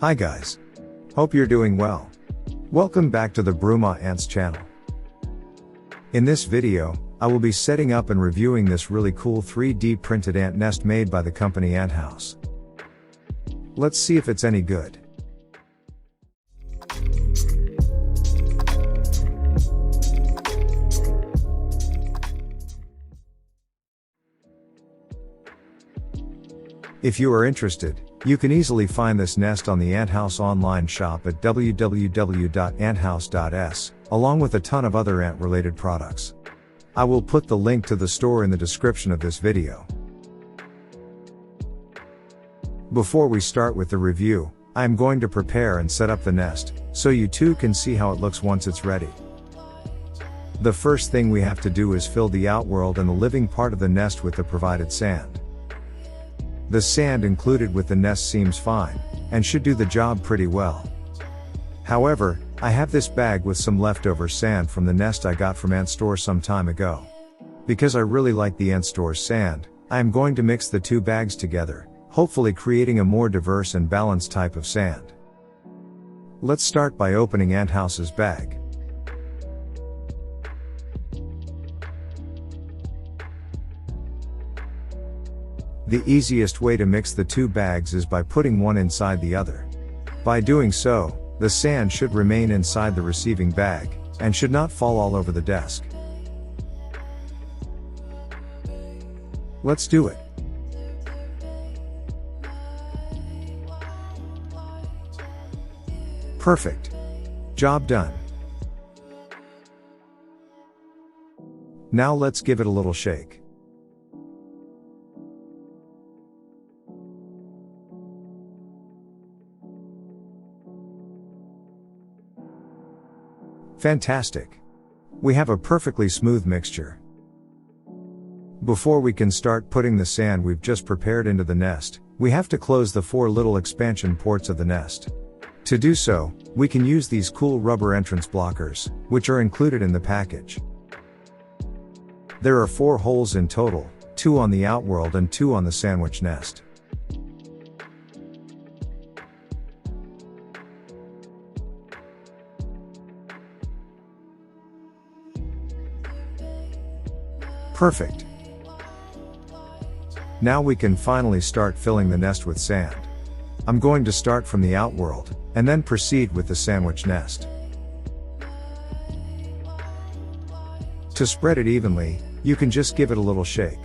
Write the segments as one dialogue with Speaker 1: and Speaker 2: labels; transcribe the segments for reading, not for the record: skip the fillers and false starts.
Speaker 1: Hi guys. Hope you're doing well. Welcome back to the Bruma Ants channel. In this video, I will be setting up and reviewing this really cool 3D printed ant nest made by the company Ant House. Let's see if it's any good. If you are interested, you can easily find this nest on the Ant House online shop at www.anthouse.s, along with a ton of other ant-related products. I will put the link to the store in the description of this video. Before we start with the review, I am going to prepare and set up the nest, so you too can see how it looks once it's ready. The first thing we have to do is fill the outworld and the living part of the nest with the provided sand. The sand included with the nest seems fine, and should do the job pretty well. However, I have this bag with some leftover sand from the nest I got from Ant Store some time ago. Because I really like the Ant Store's sand, I am going to mix the two bags together, hopefully creating a more diverse and balanced type of sand. Let's start by opening Ant House's bag. The easiest way to mix the two bags is by putting one inside the other. By doing so, the sand should remain inside the receiving bag, and should not fall all over the desk. Let's do it. Perfect. Job done. Now let's give it a little shake. Fantastic. We have a perfectly smooth mixture. Before we can start putting the sand we've just prepared into the nest, we have to close the 4 little expansion ports of the nest. To do so, we can use these cool rubber entrance blockers, which are included in the package. There are 4 holes in total, 2 on the outworld and 2 on the sandwich nest. Perfect. Now we can finally start filling the nest with sand. I'm going to start from the outworld, and then proceed with the sandwich nest. To spread it evenly, you can just give it a little shake.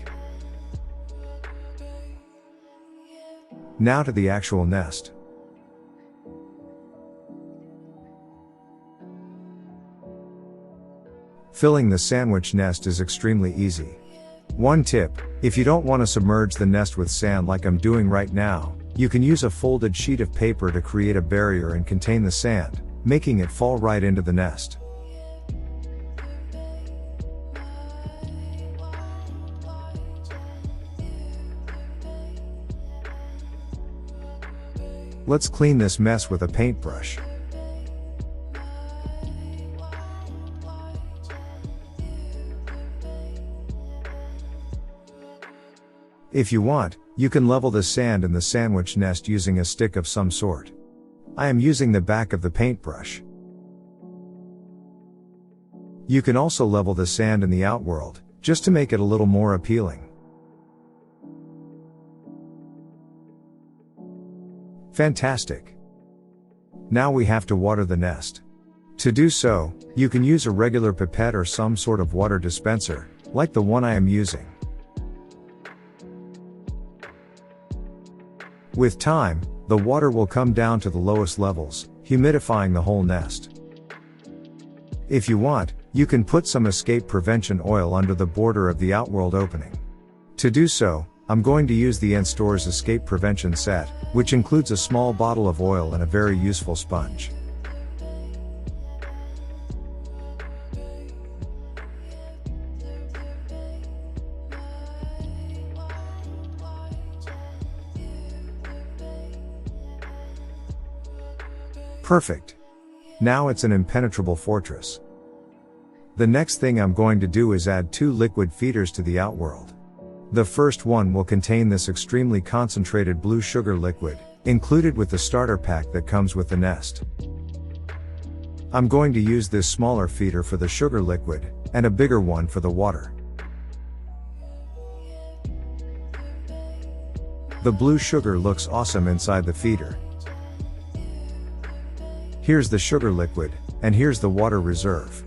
Speaker 1: Now to the actual nest. Filling the sandwich nest is extremely easy. One tip, if you don't want to submerge the nest with sand like I'm doing right now, you can use a folded sheet of paper to create a barrier and contain the sand, making it fall right into the nest. Let's clean this mess with a paintbrush. If you want, you can level the sand in the sandwich nest using a stick of some sort. I am using the back of the paintbrush. You can also level the sand in the outworld, just to make it a little more appealing. Fantastic. Now we have to water the nest. To do so, you can use a regular pipette or some sort of water dispenser, like the one I am using. With time, the water will come down to the lowest levels, humidifying the whole nest. If you want, you can put some escape prevention oil under the border of the outworld opening. To do so, I'm going to use the Ant Store's escape prevention set, which includes a small bottle of oil and a very useful sponge. Perfect. Now it's an impenetrable fortress. The next thing I'm going to do is add 2 liquid feeders to the outworld. The first one will contain this extremely concentrated blue sugar liquid, included with the starter pack that comes with the nest. I'm going to use this smaller feeder for the sugar liquid, and a bigger one for the water. The blue sugar looks awesome inside the feeder. Here's the sugar liquid, and here's the water reserve.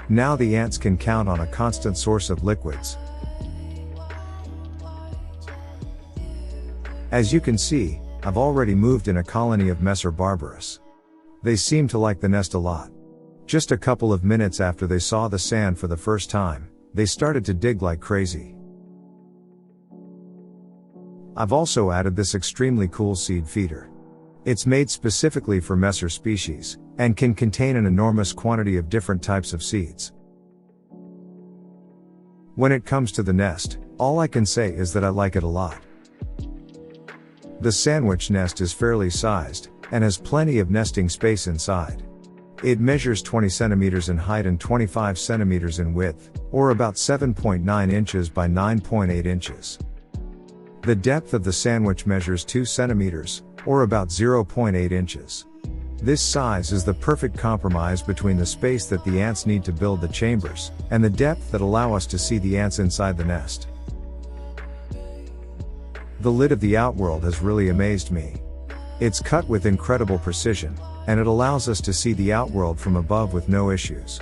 Speaker 1: Now the ants can count on a constant source of liquids. As you can see, I've already moved in a colony of Messer barbarus. They seem to like the nest a lot. Just a couple of minutes after they saw the sand for the first time, they started to dig like crazy. I've also added this extremely cool seed feeder. It's made specifically for Messer species, and can contain an enormous quantity of different types of seeds. When it comes to the nest, all I can say is that I like it a lot. The sandwich nest is fairly sized, and has plenty of nesting space inside. It measures 20 centimeters in height and 25 centimeters in width, or about 7.9 inches by 9.8 inches. The depth of the sandwich measures 2 centimeters, or about 0.8 inches. This size is the perfect compromise between the space that the ants need to build the chambers, and the depth that allow us to see the ants inside the nest. The lid of the Outworld has really amazed me. It's cut with incredible precision, and it allows us to see the Outworld from above with no issues.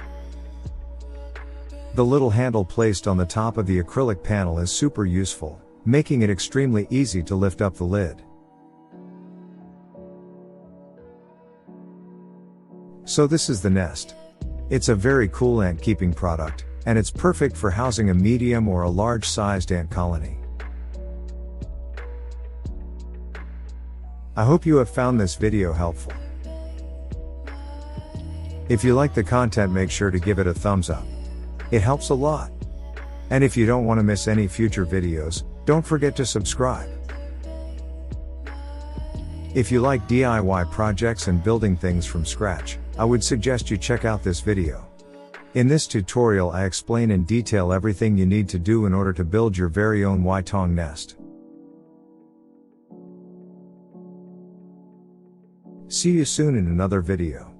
Speaker 1: The little handle placed on the top of the acrylic panel is super useful, making it extremely easy to lift up the lid. So this is the nest. It's a very cool ant keeping product, and it's perfect for housing a medium or a large-sized ant colony. I hope you have found this video helpful. If you like the content, make sure to give it a thumbs up. It helps a lot. And if you don't want to miss any future videos, don't forget to subscribe. If you like DIY projects and building things from scratch, I would suggest you check out this video. In this tutorial I explain in detail everything you need to do in order to build your very own Waitong nest. See you soon in another video.